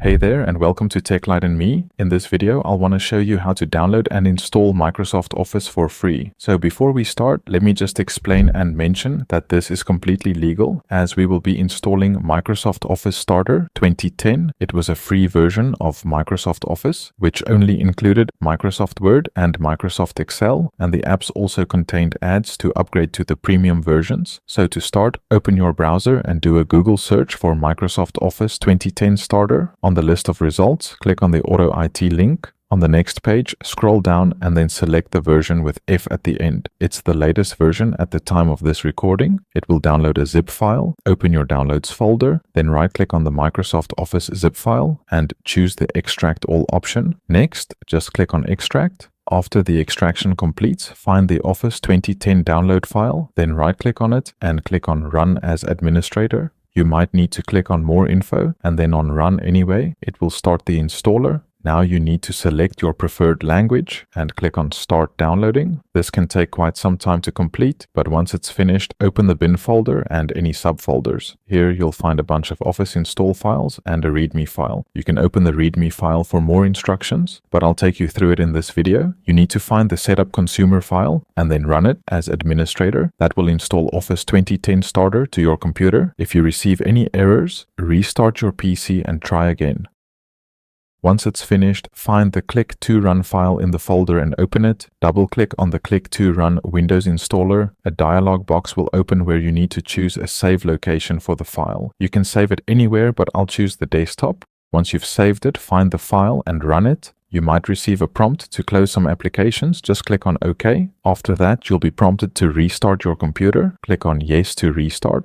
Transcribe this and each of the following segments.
Hey there and welcome to TechLight and Me. In this video, I'll want to show you how to download and install Microsoft Office for free. So before we start, let me just explain and mention that this is completely legal as we will be installing Microsoft Office Starter 2010. It was a free version of Microsoft Office, which only included Microsoft Word and Microsoft Excel, and the apps also contained ads to upgrade to the premium versions. So to start, open your browser and do a Google search for Microsoft Office 2010 Starter. On the list of results, click on the Auto IT link. On the next page, scroll down and then select the version with F at the end. It's the latest version at the time of this recording. It will download a zip file. Open your downloads folder, then right-click on the Microsoft Office zip file and choose the Extract All option. Next, just click on Extract. After the extraction completes, find the Office 2010 download file, then right-click on it and click on Run as Administrator. You might need to click on More Info and then on Run anyway. It will start the installer. Now you need to select your preferred language and click on Start Downloading. This can take quite some time to complete, but once it's finished, open the bin folder and any subfolders. Here you'll find a bunch of Office install files and a README file. You can open the README file for more instructions, but I'll take you through it in this video. You need to find the setup consumer file and then run it as administrator. That will install Office 2010 Starter to your computer. If you receive any errors, restart your PC and try again. Once it's finished, find the Click to Run file in the folder and open it. Double-click on the Click to Run Windows installer. A dialog box will open where you need to choose a save location for the file. You can save it anywhere, but I'll choose the desktop. Once you've saved it, find the file and run it. You might receive a prompt to close some applications. Just click on OK. After that, you'll be prompted to restart your computer. Click on Yes to restart.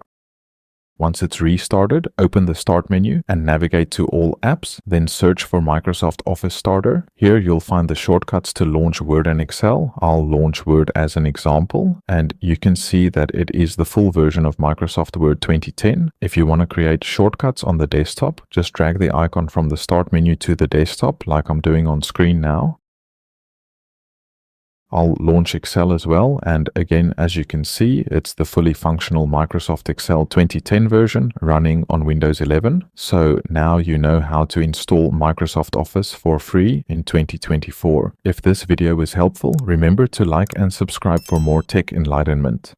Once it's restarted, open the Start menu and navigate to All Apps, then search for Microsoft Office Starter. Here you'll find the shortcuts to launch Word and Excel. I'll launch Word as an example, and you can see that it is the full version of Microsoft Word 2010. If you want to create shortcuts on the desktop, just drag the icon from the Start menu to the desktop like I'm doing on screen now. I'll launch Excel as well, and again, as you can see, it's the fully functional Microsoft Excel 2010 version running on Windows 11. So now you know how to install Microsoft Office for free in 2024. If this video was helpful, remember to like and subscribe for more tech enlightenment.